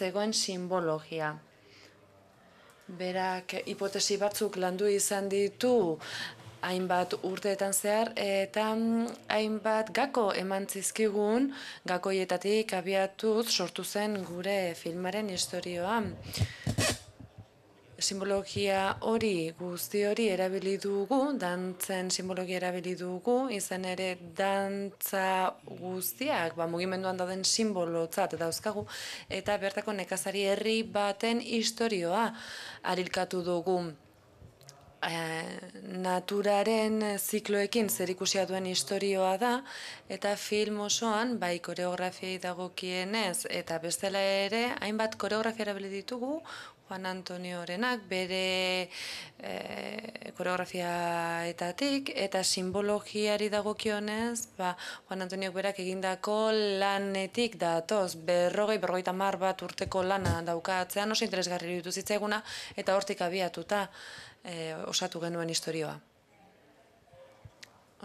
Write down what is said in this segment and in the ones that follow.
zegoen simbologia. Berak hipotesi batzuk landu izan ditu hainbat urteetan zehar, eta hainbat gako eman zizkigun, gakoietatik abiatuz sortu zen gure filmaren istorioa. Simbologia hori, guzti hori erabili dugu, dantzen simbologia erabili dugu, izan ere dantza guztiak mugimenduan dauden simbolotzat dauzkagu, eta bertako nekazari herri baten istorioa arilkatu dugu. Naturaren zikloekin zerikusia duen istorioa da, eta film osoan, bai koreografiai dagokienez, eta bestela ere, hainbat koreografia erabili ditugu, Juan Antoniorenak bere koreografiaetatik, eta simbologiari dagokionez, Juan Antoniok berak egindako lanetik datoz, 50 bat urteko lana daukatzean, oso interesgarri iruditu zitzaiguna, eta hortik abiatuta osatu genuen istorioa.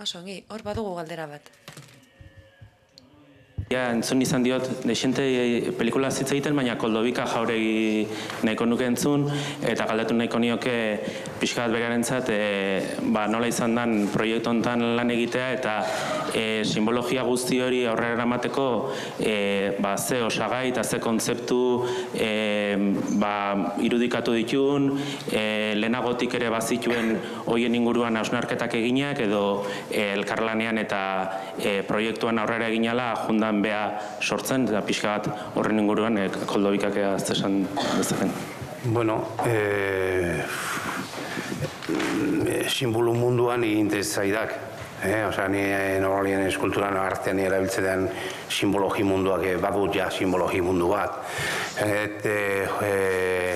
Oso ongi, hor badugu galdera bat. Entzun izan diot, desente pelikula zitza egiten, baina Koldobika Jauregi nahiko nuke entzun, eta galdetu nahiko nioke pixka bat berearentzat nola izan den proiektu honetan lan egitea, eta simbologia guzti hori aurrera eramateko ze osagai eta ze kontzeptu irudikatu ditun, lehenagotik ere bazituen hoien inguruan hausnarketak eginak, edo elkarlanean eta proiektuan aurrera eginala jundan bea sortzen, eta pixka bat horren inguruan Koldobikak esan dezaken. Bueno, simbolo munduan interesaidak. Osea, ni normalien eskulturan artean erabiltzean simbologi munduak badut ja simbologi mundu bat.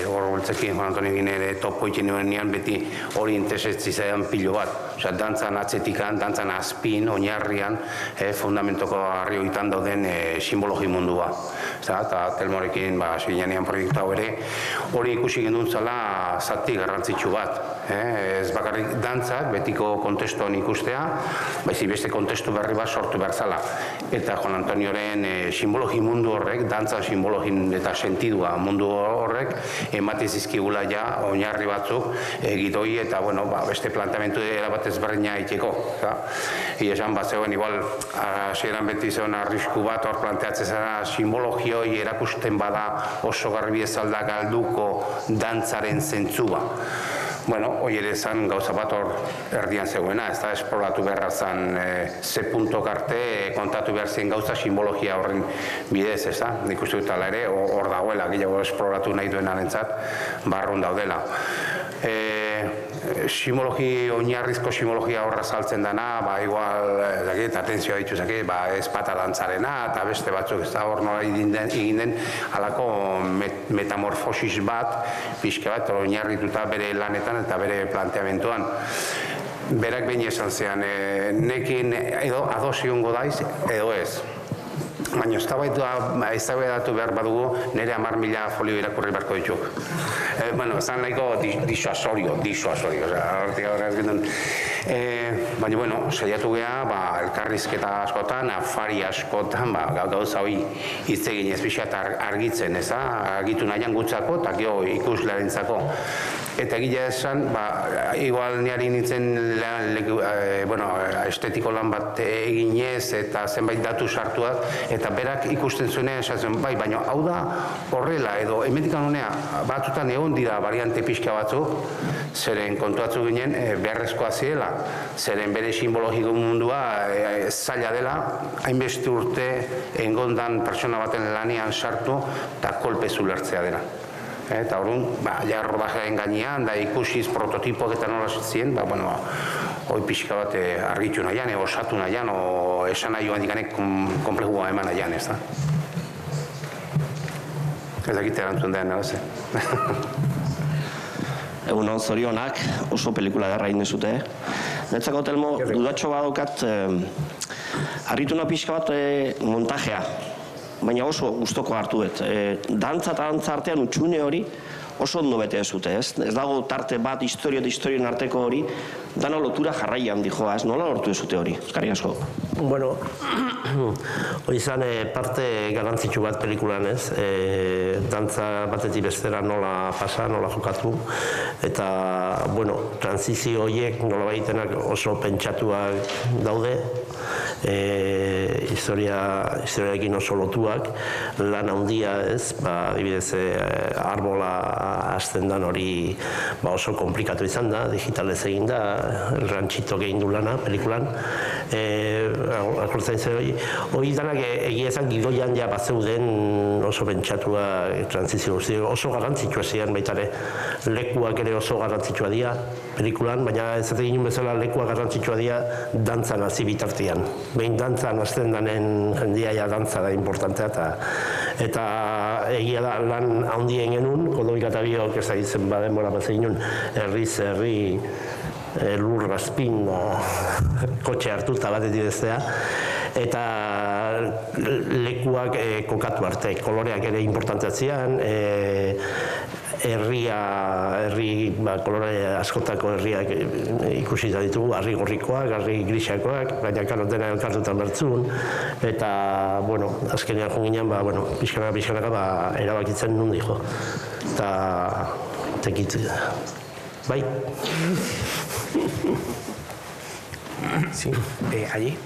Horretzekin, Juan Antonio egin ere topo egin nuen nian beti hori interesetzi zaidan pilo bat. Osea, dantzan atzetikan, dantzan azpin, oinarrian, fundamentoko harri hoitan dauden simbologi mundua. Eta Telmorekin zinean proiektu hau ere, hori ikusi gendun zela zati garrantzitsu bat. Ez bakarrik dantzak, betiko kontestuan ikustea, baizik beste kontestu berri bat sortu behar zala. Eta Juan Antonioren simbologi mundu horrek, dantza simbologi eta sentidua mundu horrek, ematen zizkigula ja oinarri batzuk gidoi eta beste planteamendu erabat ezberdina egiteko. Esan bat zegoen, igual, hasieran beti zegoen arrisku bat hor planteatzen zara simbologioi erakusten bada oso garbi ez alda galduko dantzaren zentzua. Hoi ere zan gauza bat hor erdian zegoena, ez da esploratu beharra zan ze puntok arte kontatu behar zen gauza simbologia horren bidez, ez da? Nik uste dut ala ere hor dagoela, gehiago esploratu nahi duenarentzat barrun daudela. Oinarrizko simbologia horra saltzen dana, igual, atentzioa dituzake, espata dantzarena, eta beste batzuk, ez da hor nola egin den halako metamorfosis bat, pixka bat, oinarrituta bere lanetan eta bere planteamentuan. Berak behin esan zean, nekin edo ados egongo daiz, edo ez. Baina eztabaidatu behar badugu nire 10.000 folio irakurri beharko dituk. Zan nahiko disuasorio, hortik aurrez gendun. Baina, saiatu geha, elkarrizketa askotan, afari askotan, gauza hori hitz egin ez pixat argitzen, ez da? Argitu nahian gutzako eta gero ikuslearentzako. Eta egia esan, igual niari nintzen estetiko lan bat eginez eta zenbait datu sartuak, eta berak ikusten zuenean esatzen, baina hau da horrela, edo emendikan honea batutan egon dira variante pixka batzuk, zeren kontuatzu ginen beharrezkoa zirela, zeren bere simbologiko mundua zaila dela, hainbeste urte engondan pertsona baten lanean sartu eta kolpezu lertzea dela. Eta horren, rodajearen gainean, da ikusiz prototipoak eta nola zitzen, hoi pixka bat argitu nahian, osatu nahian, esan nahi joan dikanek komplexua eman nahian, ez da? Ez dakite erantzun den, nagoze? Egunon, zorionak, oso pelikula derra egin dezute. Netzako, Telmo, dudatxo badokat, harritu na pixka bat montajea. Baina oso gustoko hartu dut. Dantza eta dantza artean utxune hori oso ondo bete ez dute, ez? Ez dago tarte bat historio eta historioen arteko hori, dano lotura jarraian dijoaz, nola lortu ezute hori? Eskarrik asko. Bueno, hori izan parte garrantzitsu bat pelikulan, ez? Dantza batetik bestera nola pasa, nola jokatu, eta, bueno, transizio horiek nola baitenak oso pentsatuak daude, historiarekin oso lotuak, lan handia, ez? Adibidez, arbola hasten dan hori oso komplikatu izan da, digitalez egin da, Ranchitok egin du lana, pelikulan. Akortzen zer hori danak egia ezan gidoian ja bazeuden oso pentsatua transizio guzti, oso garrantzitsua ziren baitare. Lekuak ere oso garrantzitsua dira pelikulan, baina ez egin bezala lekuak garrantzitsua dira dantzan hasi bitartean. Behin dantzan hasten danen jendia ja dantza da importantea, eta egia da lan handien genuen, Kodobika eta biok ez aizen badenbora bazein nun, herriz herri lur gazpin kotxe hartuta batetik bestea, eta lekuak kokatu arte, koloreak ere importantea zian, kolore askotako herriak ikusi ditugu, harri gorrikoak, harri grisakoak, baina kanotena elkartutan bertzun, eta, bueno, azkenean junginan, pixkanaka, erabakitzen nundi jo. Eta, tekit, bai. Sí, allí.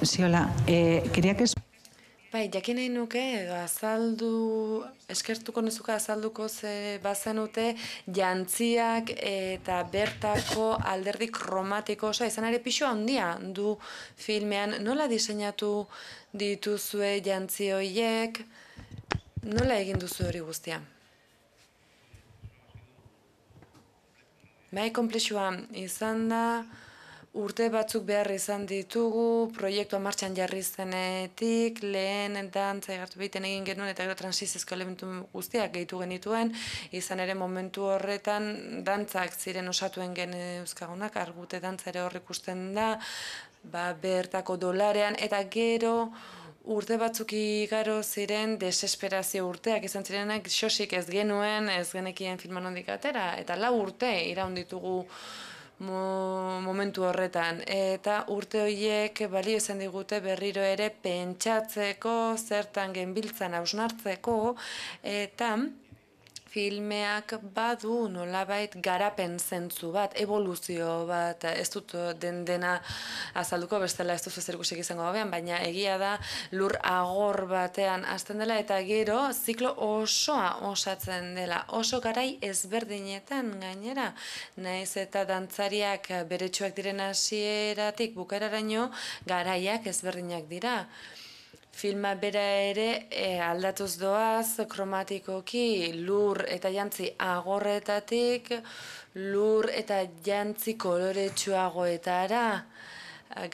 Sí, hola. Quería que... Bai, jakin nahi nuke, eskertuko nizuka azalduko ze bazenute jantziak eta bertako alderdi kromatiko osoa, izan ere pixua handia du filmean. Nola diseinatu dituzue jantzi horiek? Nola egin duzu hori guztia? Bai, konplexua izan da, urte batzuk behar izan ditugu, proiektua martxan jarri zenetik, lehen dantza egartu behiten egin genuen eta gero transizizko elementu guztiak gehitu genituen, izan ere momentu horretan dantzak ziren osatuen geneuskagunak, argute dantza ere hor ikusten da, bertako dolarean, eta gero urte batzuk igaro ziren desesperazio urteak izan zirenak, xosik ez genuen, ez genekien filman hondik atera, eta 4 urte iraun ditugu momentu horretan. Eta urte horiek balio izan digute berriro ere pentsatzeko, zertan genbiltzan hausnartzeko, eta filmeak badu nolabait garapen zentzu bat, evoluzio bat, ez dut dena azalduko, bestela ez duzu zerkusik izango gabean, baina egia da lur agor batean hasten dela eta gero ziklo osoa osatzen dela, oso garai ezberdinetan gainera, naiz eta dantzariak beretsuak diren hasieratik bukaeraraino garaiak ezberdinak dira. Filma bera ere aldatuz doaz, kromatikoki lur eta jantzi agorretatik, lur eta jantzi koloretsuagoetara.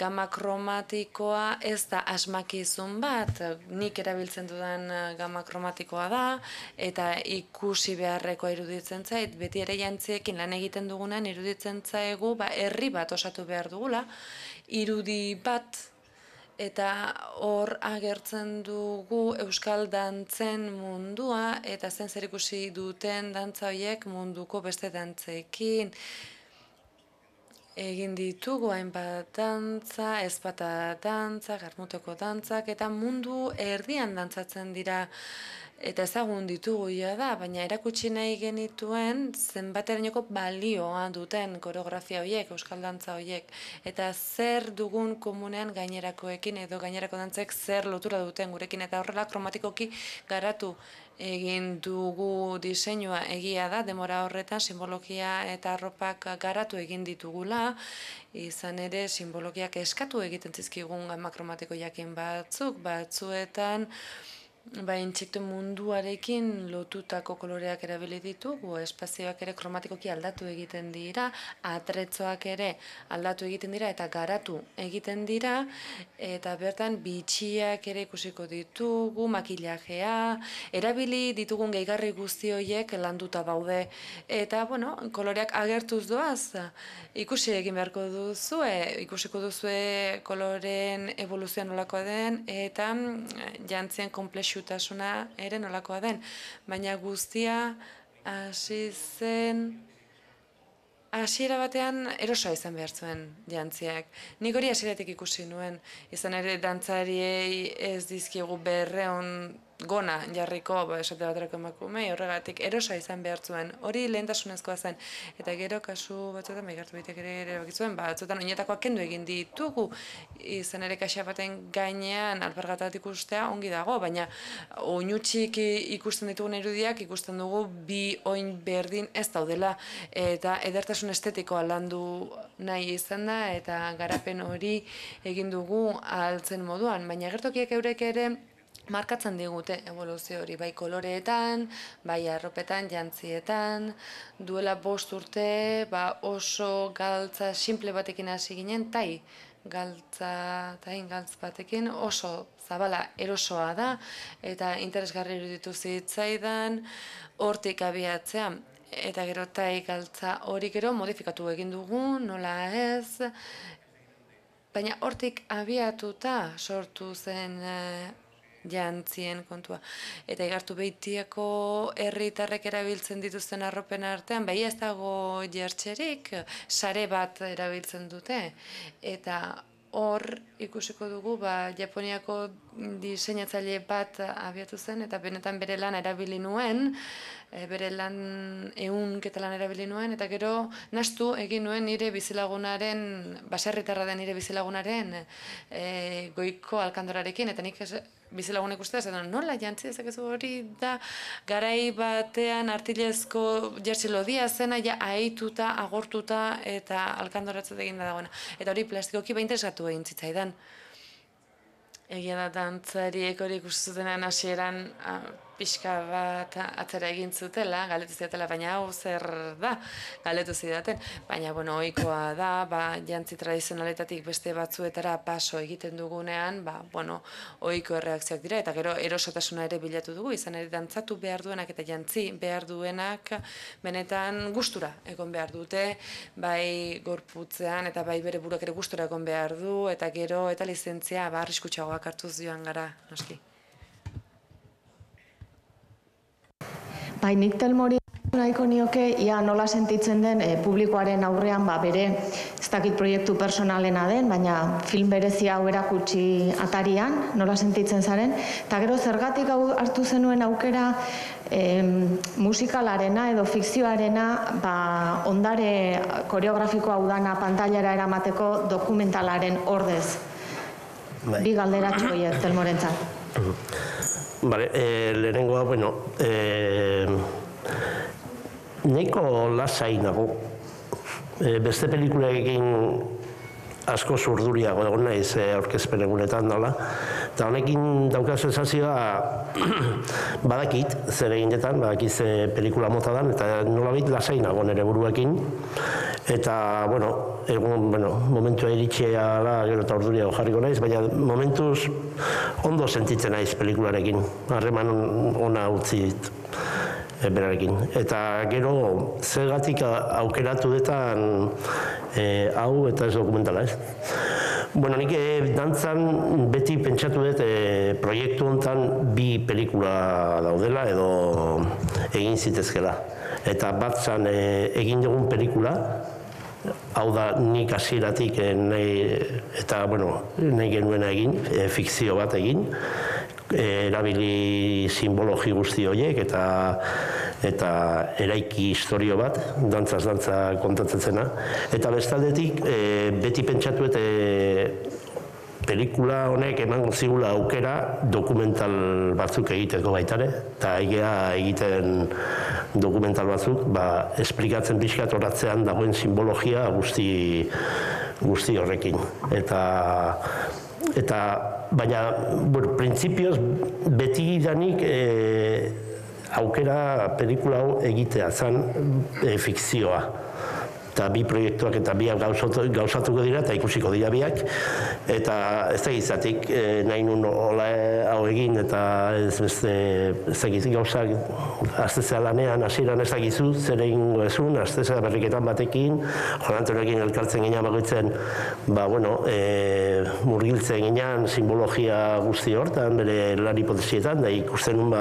Gama kromatikoa ez da asmakizun bat, nik erabiltzen dudan gama kromatikoa da, eta ikusi beharrekoa iruditzen zait, beti ere jantziekin lan egiten dugunan iruditzen zaigu, herri bat osatu behar dugula, irudi bat, eta hor agertzen dugu euskal dantzen mundua, eta zen zer ikusi duten dantza horiek munduko beste dantzekin. Egin ditugu hainbat dantza, ezpata dantza, garmuteko dantzak, eta mundu erdian dantzatzen dira, eta ezagun ditugu da, baina erakutsi nahi genituen zenbaterainoko balioa duten koreografia horiek, euskal dantza horiek, eta zer dugun komunean gainerakoekin edo gainerako dantzek zer lotura duten gurekin, eta horrela kromatikoki garatu egin dugu diseinua. Egia da, demora horretan simbologia eta arropak garatu egin ditugula, izan ere simbologiak eskatu egiten zizkigun gama kromatiko jakin batzuetan, intsektu munduarekin lotutako koloreak erabili ditugu, espazioak ere kromatikoki aldatu egiten dira, atretzoak ere aldatu egiten dira eta garatu egiten dira, eta bertan bitxiak ere ikusiko ditugu, makillajea, erabili ditugun gehigarri guzti horiek landuta daude, eta koloreak agertuz doaz, ikusi egin beharko duzue, ikusiko duzue koloreen evoluzioa nolakoa den, eta jantzien konplexu maisutasuna ere nolakoa den. Baina guztia hasi zen hasiera batean erosoa izan behar zuen jantziak. Nik hori hasieratik ikusi nuen, izan ere dantzariei ez dizkigu 200 gona jarriko, esate baterako emakumei, horregatik erosoa izan behar zuen. Hori lehentasunezkoa zen. Eta gero kasu batzuetan, behigartu bitek ere erabakizuen, batzuetan oinetakoak kendu egin ditugu, izan ere kaxa baten gainean alpargatat ikustea ongi dago, baina oinutxik ikusten ditugun irudiak ikusten dugu bi oin berdin ez daudela, eta edertasun estetikoa landu nahi izan da, eta garapen hori egin dugu altzen moduan, baina gertokiek eurek ere markatzen digute evoluzio hori, bai koloreetan, bai arropetan, jantzietan, duela 5 urte, oso galtza simple batekin hasi ginen, galtz batekin oso zabala erosoa da, eta interesgarri iruditu zitzaidan, hortik abiatzea, eta gero galtza hori gero modifikatu egin dugu, nola ez, baina hortik abiatuta sortu zen jantzien kontua. Eta igartu Beitiako herritarrek erabiltzen dituzten arropen artean, bai ez dago jertxerik, sare bat erabiltzen dute. Eta hor ikusiko dugu, Japoniako diseinatzaile bat abiatu zen, eta benetan bere lan erabili nuen, bere lan ehunketa lan erabili nuen, eta gero nahastu egin nuen nire bizilagunaren, baserritarra den nire bizilagunaren goiko alkandorarekin, eta nik bizilagunek uste, nola jantzi dezakezu hori da, garai batean artilezko jertsi lodia zena, ja ahituta, agortuta, eta alkandoratzat egin da dagoena. Eta hori plastikoki interesatu egin zitzaidan. Egia da dantzariek hori ikusten hasieran pixka bat atzera egin zutela, galdetu zidatela, baina hau zer da, galdetu zidaten. Baina, ohikoa da, jantzi tradizionaletatik beste batzuetara paso egiten dugunean, ohiko erreakzioak dira, eta gero erosotasuna ere bilatu dugu, izan ere dantzatu behar duenak eta jantzi behar duenak benetan gustura egon behar dute, bai gorputzean eta bai bere buruak ere gustura egon behar du, eta gero eta lizentzia arriskutsuagoak hartuz joan gara, noski. Nik Telmori nahiko nioke, ia nola sentitzen den publikoaren aurrean bere, ez dakit proiektu personalena den, baina film berezia hau erakutsi atarian, nola sentitzen zaren, eta gero zergatik hartu zenuen aukera musikalarena edo fikzioarena ondare koreografiko hau dana pantailara eramateko dokumentalaren ordez. Bi galderatxo horiek Telmorentzat. Lehenengoa, nahiko lasai nago. Beste pelikulekin asko zurduriago egon naiz aurkezpen egunetan nola. Eta honekin dauka sensazioa badakit zer eginetan, badakit ze pelikula mota dan, eta nolabait lasai nago nire buruekin. Eta, momentua iritxea da, gero eta orduriago jarriko naiz, baina momentuz ondo sentitzen naiz pelikularekin, harreman ona utzi berarekin. Eta gero, zergatik aukeratu detan hau eta ez dokumentala ez. Nik dantzan beti pentsatu dut proiektu honetan bi pelikula daudela edo egin zitezkela. Eta bat zan egin dugun pelikula, hau da nik hasieratik eta nahi genuena egin, fikzio bat egin, erabili simbologi guzti horiek eta eraiki historio bat, dantzaz dantza kontatzen zena. Eta bestaldetik beti pentsatu pelikula honek emango zigula aukera dokumental batzuk egiteko baitare, eta egiten dokumental batzuk, esplikatzen pixkat horatzean dagoen simbologia guzti horrekin. Baina, printzipioz, beti danik aukera pelikula hau egitea zen fikzioa. eta bi proiektuak eta biak gauzatuko dira eta ikusiko dira biak, eta ez da gizatik nahi nun hola hau egin eta ez beste gauzak aztezea lanean, hasieran ez dakizu, zer egingo ezun, aztezea berriketan batekin, Juan Antonioekin elkartzen ginean bakoitzen, murgiltzen ginean simbologia guzti hortan, bere lan hipotesietan, da ikusten nun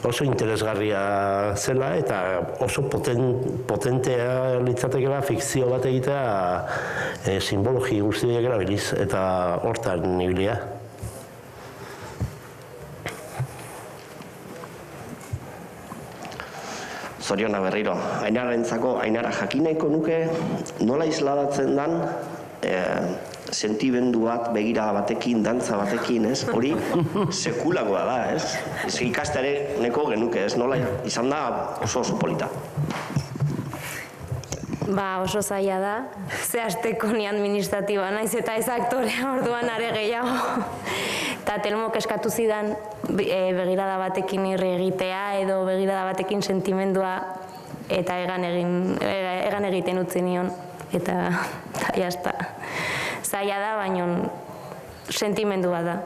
oso interesgarria zela eta oso potentea litzatekela fikzio bat egitea simbologi guztiak erabiliz eta hortan ibilia. Zoriona berriro, Ainara jakineko nuke nola isladatzen dan sentimendu bat, begirada batekin, dantza batekin, ez? Hori sekulagoa da, ez? Ez ikasteare neko genuke, ez? Nola izan da oso polita. Oso zaila da, ze hasteko ni administratiba naiz eta ez aktorea orduan are gehiago. Eta Telmok eskatu zidan begirada batekin irri egitea edo begirada batekin sentimendua eta egan egiten utzi nion. Eta jazta. Zaila da, baina sentimendua da.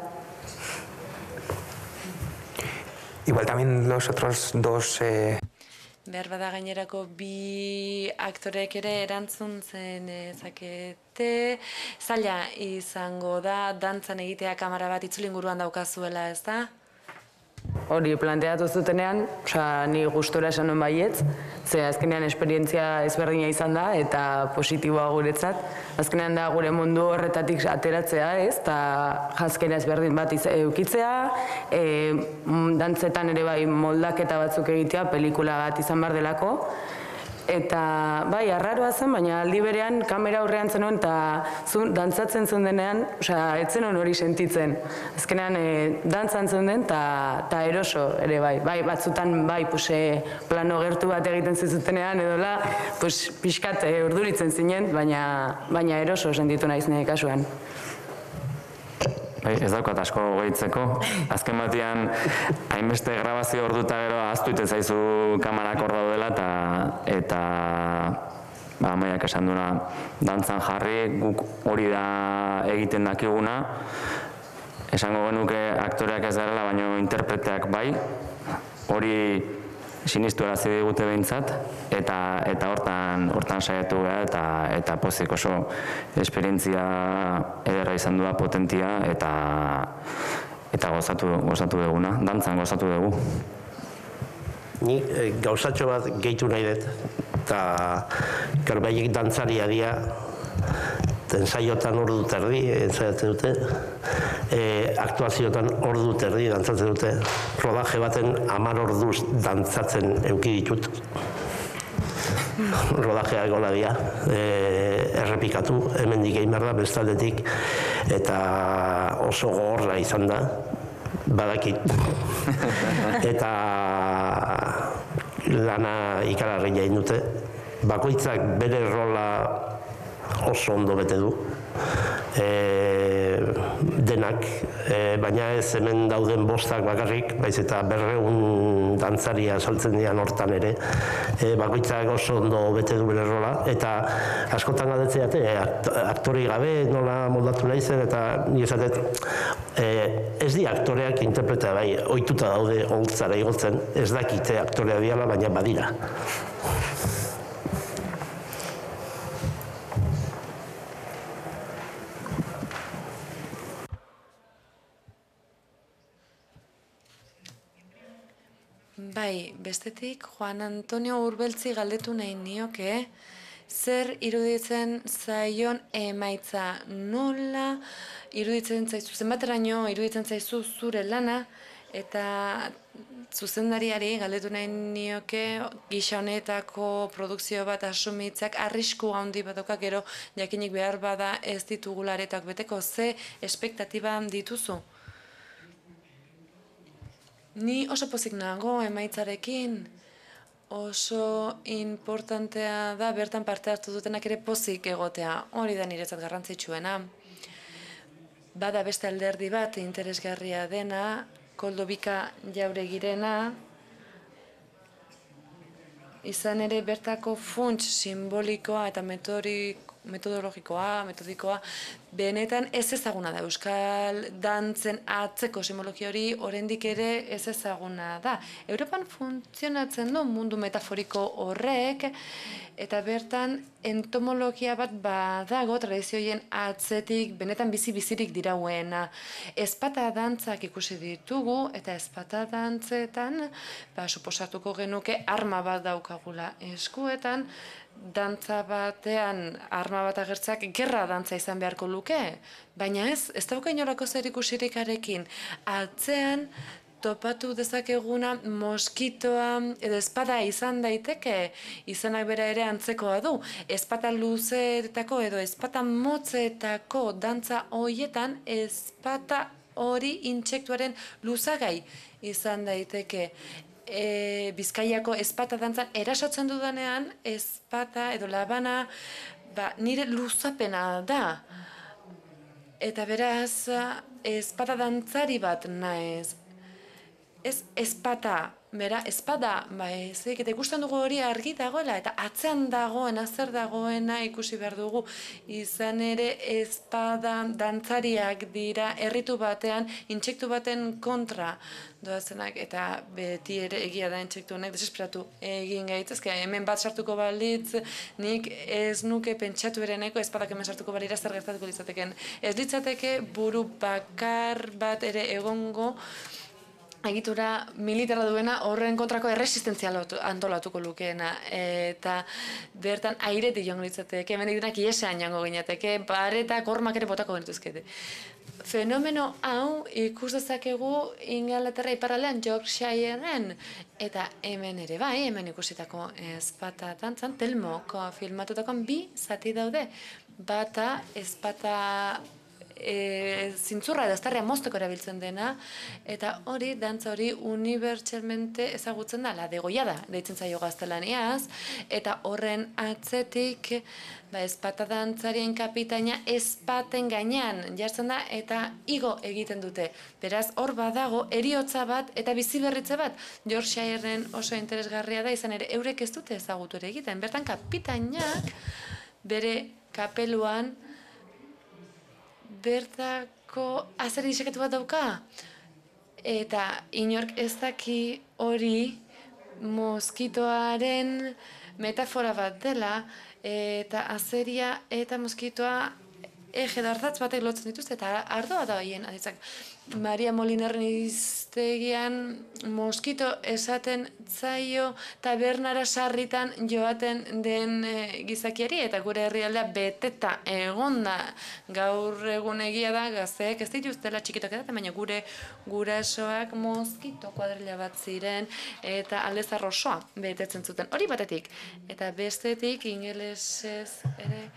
Igual también los otros dos... Behar bada gainerako bi aktorek ere erantzun zen zakete. Zaila izango da, dantzan egitea kamera bat itzuli inguruan daukazuela, ez da? Hori planteatu zutenean, ni gustora esan nuen baietz, ze azkenean esperientzia ezberdina izan da eta positiboa guretzat. Azkenean da gure mundu horretatik ateratzea, ez, eta janzkera ezberdin bat eukitzea, dantzetan ere bai moldaketa batzuk egitea, pelikula bat izan behar delako. Eta bai, arraroa zen, baina aldi berean kamera aurrean zenuen eta dantzatzen zuen denean, ez zenuen hori sentitzen. Azkenean dantzan zuen den eta eroso ere bai. Bai, batzutan bai, plano gertu bat egiten zizutenean edola, pixkat urduritzen zinen, baina eroso sentitu naiz nire kasuan. Ez daukat asko gehitzeko. Azken batean, hainbeste grabazio orduta gero ahaztu ite zaizu kamarak hor daudela eta Amaiak esan duena dantzan jarri, guk hori da egiten dakiguna. Esango genuke aktoreak ez garela, baina interpreteak bai. Hori sinistu erazi digute behintzat, eta hortan saiatu gara, eta pozik oso esperientzia ederra izan duda, potentia, eta gozatu duguna, dantzan gozatu dugu. Ni gauzatxo bat gehitu nahi dut, eta garbaiek dantzaria dira, ensaiotan ordu terdi, ensaiatzen dute, aktuaziotan ordu terdi dantzatzen dute, rodaje baten 10 orduz dantzatzen eduki ditut. Rodajeak gola dira, errepikatu, hemendik egin behar da, bestaldetik, eta oso gogorra izan da, badakit. Eta lana ikaragarria egin dute, bakoitzak bere rola oso ondo bete du, denak, baina ez hemen dauden 5 bakarrik, baiz eta 200 dantzaria saltzen dian hortan ere, bakoitzak oso ondo bete du bere rola, eta askotan galdetzea aktori gabe nola moldatu nahi zen, eta ni esatet, ez di aktoreak interpretea bai, ohituta daude holtzara igotzen, ez dakite aktorea diala, baina badira. Bai, bestetik, Juan Antonio Urbeltzi galdetu nahi nioke, zer iruditzen zaion emaitza, nola iruditzen zaizu, zenbateraino iruditzen zaizu zure lana, eta zuzendariari galdetu nahi nioke gisa honetako produkzio bat asumitzak arrisku handi bat dauka, gero jakinik behar bada ez ditugularetak beteko, ze espektatiban dituzu? Ni oso pozik nago emaitzarekin, oso importantea da bertan parte hartu dutenak ere pozik egotea, hori da niretzat garrantzitsuena. Bada beste alderdi bat interesgarria dena, Koldo Bika Jauregirena, izan ere bertako funts simbolikoa eta metodikoa, benetan ez ezaguna da. Euskal dantzen atzeko simbologia hori oraindik ere ez ezaguna da. Europan funtzionatzen du mundu metaforiko horrek, eta bertan entomologia bat badago tradizioien atzetik benetan bizirik dirauena. Ezpata dantzak ikusi ditugu, eta ezpata dantzetan suposatuko genuke arma bat daukagula eskuetan. Dantza batean arma bat agertzeak gerra dantza izan beharko luke, baina ez dauka inolako zer ikusirikarekin. Atzean topatu dezakeguna moskitoa edo espada izan daiteke, izanak bera ere antzekoa du. Ezpata luzeetako edo ezpata motzetako dantza horietan ezpata hori intsektuaren luzagai izan daiteke. Bizkaiako ezpata dantzan erasotzen dudanean, ezpata edo labana nire luzapena da. Eta beraz, ezpata dantzari bat naiz. Ez ezpata, bera, espada, ezik, eta ikusten dugu hori argi dagoela, eta atzean dagoena, zer dagoena ikusi behar dugu. Izan ere ezpada dantzariak dira erritu batean, intsektu baten kontra doazenak, eta beti ere egia da intsektu honek desesperatu egin gaitzezke. Hemen bat sartuko balitz, nik ez nuke pentsatu ereneko ezpadak hemen sartuko balira zer gertatuko litzateken. Ez litzateke buru bakar bat ere egongo, egitura militarra duena horren kontrako erresistentzia antolatuko lukeena. Eta bertan airetik joango litzateke, hemen direnak iesean joango ginateke, baretak hormak ere botako genituzkete. Fenomeno hau ikus dezakegu Ingalaterra iparraldean Yorkshireen, eta hemen ere bai, hemen ikusitako ezpata dantzan, Telmok filmatutakoan 2 zati daude. Bata ezpata zintzurra edo aztarria mozteko erabiltzen dena, eta hori, dantza hori unibertsalmente ezagutzen da, la degoiada, deitzen zaio gaztelaniaz, eta horren atzetik ezpata dantzarien kapitaina ezpaten gainean jartzen da, eta igo egiten dute. Beraz, hor badago eriotza bat eta biziberritze bat. Yorkshireen oso interesgarria da, izan ere eurek ez dute ezagutu ere egiten. Bertan kapitainak bere kapeluan bertako azeri disekatu bat dauka, eta inork ez daki hori moskitoaren metafora bat dela, eta azeria eta moskitoa edo ardatz batek lotzen dituzte, eta ardoa da horien aditzak. Maria Molinerren iztegian moskito esaten zaio tabernara sarritan joaten den gizakiari, eta gure herrialdea beteta egonda. Gaur egun egia da gazteek ez dituztela txikitok edaten, baina gure gurasoak moskito kuadrilla bat ziren, eta aldezar osoa betetzen zuten. Hori batetik, eta bestetik ingelesez ere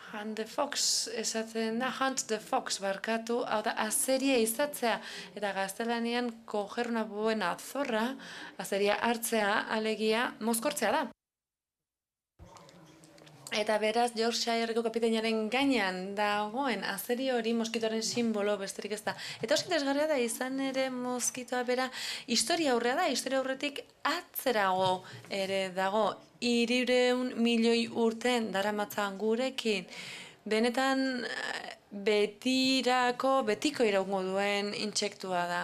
Hunt the Fox, esaten da, Hunt the Fox, barkatu, hau da, azeria izatzea, eta gaztelanian coger una buena zorra, azeria hartzea, alegia, mozkortzea da. Eta beraz, Yorkshireko kapitainaren gainean dagoen azeri hori moskitoaren simbolo besterik ez da. Eta oso interesgarria da, izan ere moskitoa bera historia aurrea da, historia aurretik atzerago ere dago. 300 milioi urten daramatzan gurekin. Benetan betiko iraungo duen intsektua da.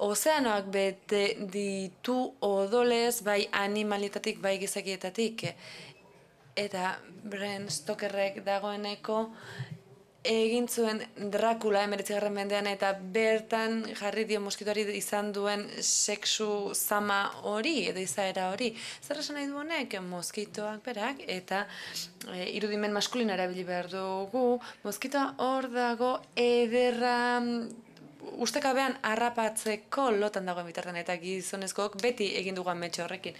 Ozeanoak bete ditu odolez, bai animalitatik, bai gizakietatik. Eta Bram Stokerrek dagoeneko egin zuen Dracula 19. mendean, eta bertan jarri dio moskitoari izan duen sexu zama hori, edo izaera hori. Zer esan nahi du honek? Moskitoak berak, eta irudimen maskulina erabili behar dugu. Moskitoa hor dago ederra ustekabean harrapatzeko lotan dagoen bitartean, eta gizonezkoak beti egin dugu ametxe horrekin.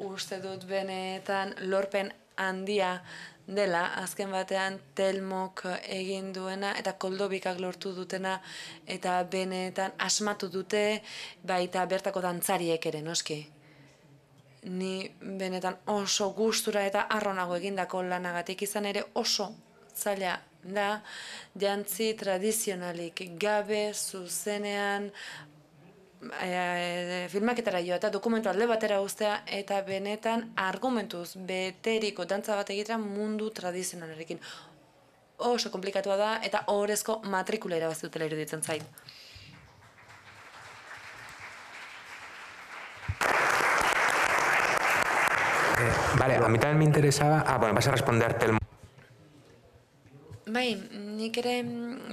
Uste dut benetan lorpen handia dela, azken batean Telmok egin duena eta Koldobikak lortu dutena, eta benetan asmatu dute, baita bertako dantzariek ere, noski. Ni benetan oso gustura eta arronago egindako lanagatik, izan ere oso zaila da, jantzi tradizionalik gabe, zuzenean, filmaketara joa eta dokumentu alde batera uztea eta benetan argumentuz beteriko dantza bat egitea mundu tradizionalarekin. Oso komplikatua da eta ohorezko matrikula irabazi dutela iruditzen zait. Vale, a mí también me interesaba... bueno, vas a responder, Telmo. Bai, nik ere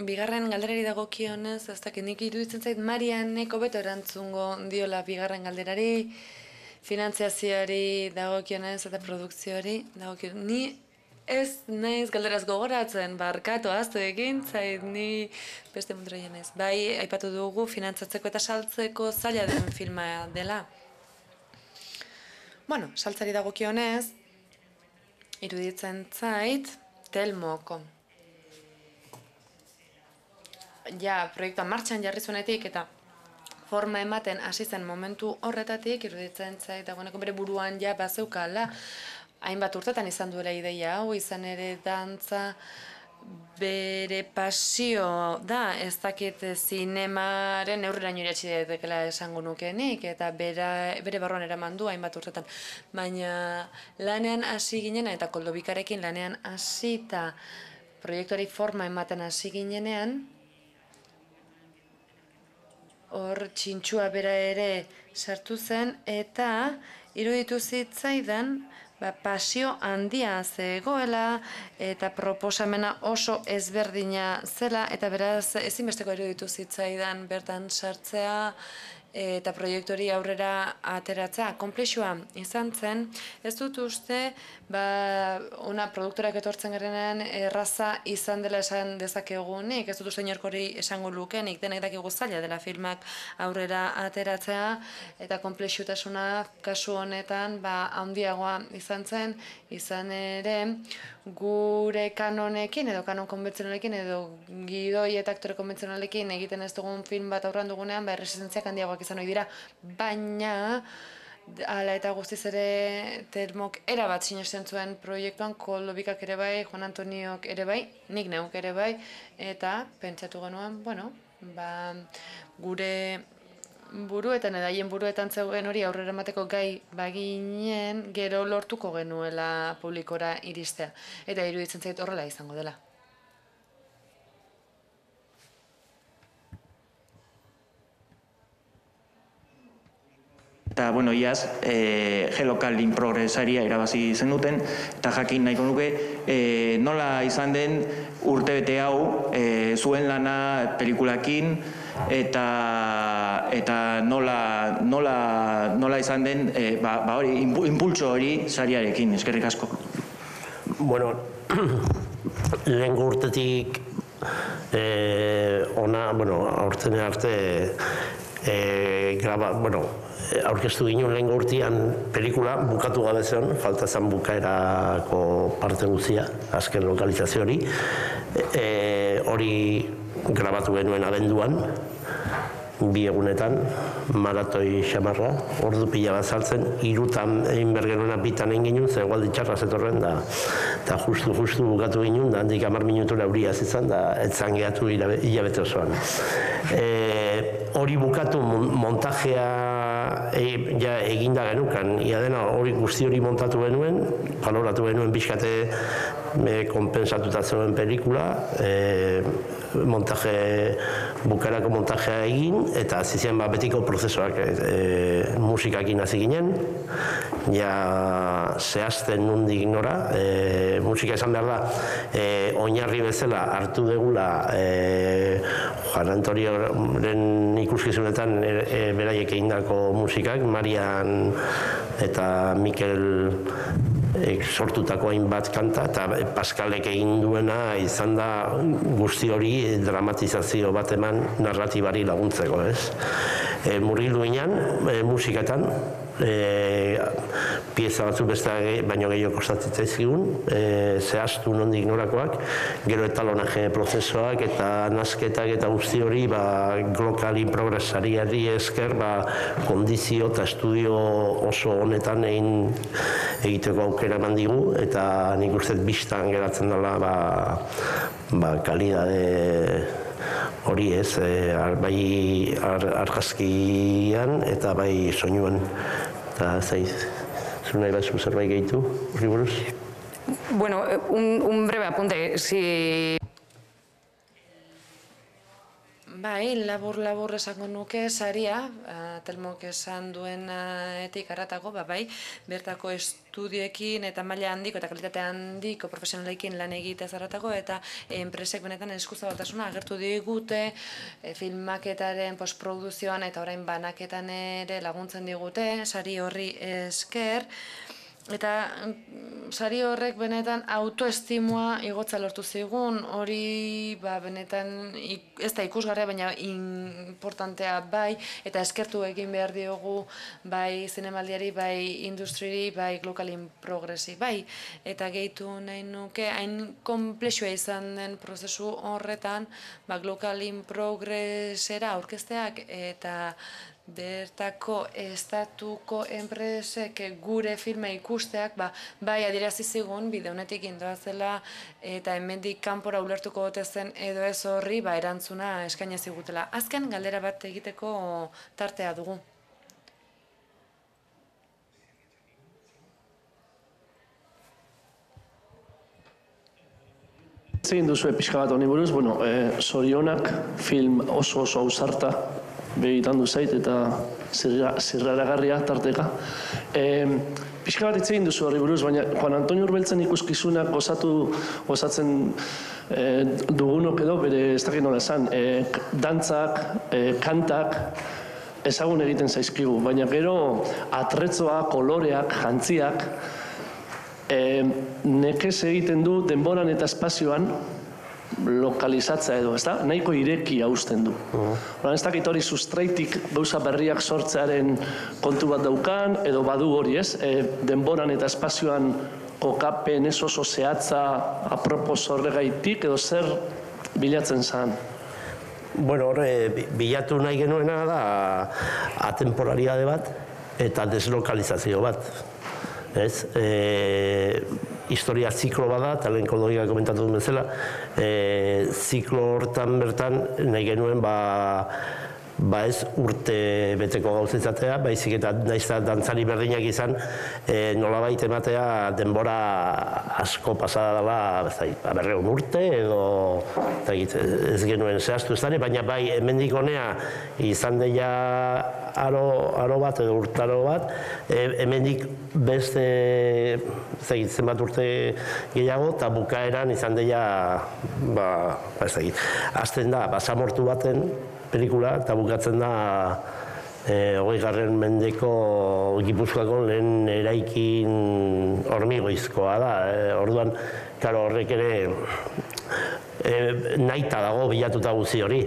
bigarren galderari dagokionez, ez dakit nik iruditzen zait Marianek hobeto erantzungo diola bigarren galderari, finantziazioari dagokionez eta produkzioari dagokionez. Ni ez naiz galderaz gogoratzen, barkatu ahaztu egin, zait ni beste mundura naiz. Bai, aipatu dugu finantzatzeko eta saltzeko zaila den filma dela. Bueno, saltzari dagokionez, iruditzen zait Telmoko. Ja, proiektua martxan jarri zuenetik eta forma ematen hasi zen momentu horretatik, iruditzen zait dagoeneko bere buruan ja bazeukala. Hainbat urtetan izan duela ideia hau, izan ere dantza bere pasio da, ez dakit zinemaren neurreraino iratsi daitekeela esango nukenik, eta bere barruan eraman du hainbat urtetan. Baina lanean hasi ginena eta Koldobikarekin lanean hasita proiektuari forma ematen hasi ginenean, hor txintxua bera ere sartu zen eta iruditu zitzaidan pasio handia zegoela eta proposamena oso ezberdina zela eta beraz ezinbesteko iruditu zitzaidan bertan sartzea eta proiektu hori aurrera ateratzea. Konplexua izan zen, ez dut uste ona produktorak etortzen garenean erraza izan dela esan dezakegunik, ez dut uste inork hori esango lukenik, denek dakigu zaila dela filmak aurrera ateratzea eta konplexutasuna kasu honetan handiagoa izan zen, izan ere gure kanonekin edo kanon konbentzionalekin edo gidoi eta aktore konbentzionalekin egiten ez dugun film bat aurran dugunean erresistentziak handiagoak izan ohi dira, baina hala eta guztiz ere Telmok erabat sinesten zuen proiektuan, Koldobikak ere bai, Juan Antoniok ere bai, nik neuk ere bai, eta pentsatu genuen, gure buruetan edo haien buruetan zegoen hori aurrera emateko gai baginen, gero lortuko genuela publikora iristea. Eta iruditzen zait horrela izango dela. Eta, iaz, G-Local in Progressaria irabazi zenuten, eta jakin nahiko nuke, nola izan den urtebete hau zuen lana pelikulakin, eta nola izan den impultso hori sariarekin, eskerrik asko. Bueno, lehenko urtetik aurten arte aurkeztu ginen lehenko urtean pelikula bukatu gabe zen, falta zen bukaerako parte guztia, azken lokalizazio hori. Hori grabatu genuen abenduan, 2 egunetan, maratoi xamarra, ordu pila bat saltzen, 3 egin behar genuena 2 egin ginen, ze egualdi txarra zetorren, eta justu bukatu ginen, da handik 10 minutura euria zizan, da etzan gehatu hilabete osoan. Hori bukatu montajea eginda genukan, ia dena hori guzti hori montatu genuen, baloratu genuen pixkate konpensatuta zegoen pelikula, bukarako montajea egin, eta zizian betiko prozesuak musikakin hasi ginen, ja zehazten nundik nora, musika esan behar da, oinarri bezala hartu degula Juan Antonioren ikuskizunetan beraiek egindako musikak, Marian eta Mikel sortutako hainbat kanta, eta Pascalek egin duena izan da guzti hori dramatizazio bat eman narratibari laguntzeko, ez? Murgildu ginen musiketan, pieza batzu beste baino gehiago kostatzen zaizkigun, zehaztu nondik norakoak, gero etalonaje prozesuak eta nazketak eta guzti hori G-Local in Progressariari esker kondizio eta estudio oso honetan egiteko aukera eman digu, eta nik uste bistan geratzen dela kalidade hori ez, bai argazkian eta bai soinuan. Eta zaiz, zu nahi batzu zerbait gehitu, horri buruz? Bueno, un breve apunte. Si... Bai, labur esango nuke saria, Telmok esan duenetik haratago, bai, bertako estudioekin eta maila handiko eta kalitate handiko profesionalekin lan egiteaz haratago eta enpresek benetan eskuzabaltasuna agertu digute, filmaketaren postprodukzioan eta orain banaketan ere laguntzen digute, sari horri esker. Eta sari horrek benetan autoestimua igotza lortu zigun, hori benetan ez da ikusgarria, baina importantea bai, eta eskertu egin behar diogu bai zinemaldiari, bai industriri, bai Global in Progressi, bai. Eta gehitu nahi nuke, hain konplexua izan den prozesu horretan, Global in Progressera aurkezteak eta bertako estatuko enpresek gure filma ikusteak, bai adierazi zigun bide honetik indoazela eta hemendik kanpora ulertuko ote zen edo ez horri erantzuna eskaina zigutela. Azken galdera bat egiteko tartea dugu. Egin duzu pixka bat honi buruz, zorionak film oso ausarta begitan du zait eta zirraragarria tarteka. Pixka bat egin duzu horri buruz, baina Juan Antonio Urbeltzen ikuskizunak gozatzen dugunok edo, bere ez dakit nola esan, dantzak, kantak, ezagun egiten zaizkigu, baina gero atretzoa, koloreak, jantziak, nekez egiten du denboran eta espazioan lokalizatza edo, ezta? Nahiko irekia uzten du. Ez dakit hori sustraitik gauza berriak sortzearen kontu bat daukan, edo badu hori, ez? Denboran eta espazioan kokapen ez oso zehatza apropos horregaitik, edo zer bilatzen zen? Bueno, horre, bilatu nahi genuena da atemporalidade bat eta deslokalizazio bat. Ez? Historia ziklo bada, eta lehen Koldogia komentatu duen bezala, ziklo hortan bertan nahi genuen ez urte beteko gauza izatea, baizik eta nahiz eta dantzari berdinak izan nolabait ematea denbora asko pasada dela berreun urte edo ez genuen zehaztu ez dara, baina bai hemendik honea izan deia aro bat edo urtaro bat, hemendik beste zenbat urte gehiago eta bukaeran izan deia azten da basamortu baten pelikula eta bukatzen da 20. mendeko Gipuzkoako lehen eraikin hormigoizkoa da. Orduan, horrek ere nahita dago bilatuta guzi hori.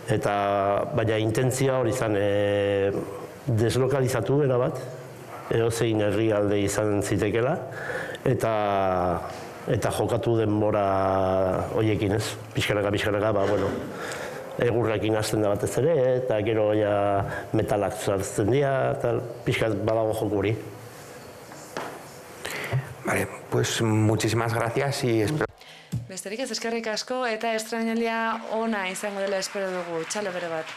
Baina intentzioa hori izan deslokalizatu erabat, edozein herrialde izan zitekela, eta jokatu denbora horiekin ez, pixkanaka, egurrekin hasten da batez ere, eta gero metalak zartzen dira, eta pixkat badago joku hori. Vale, pues muchísimas gracias y espero... Besterik ez eskerrik asko eta estrenaldia ona izango dela espero dugu. Txalo bere bat.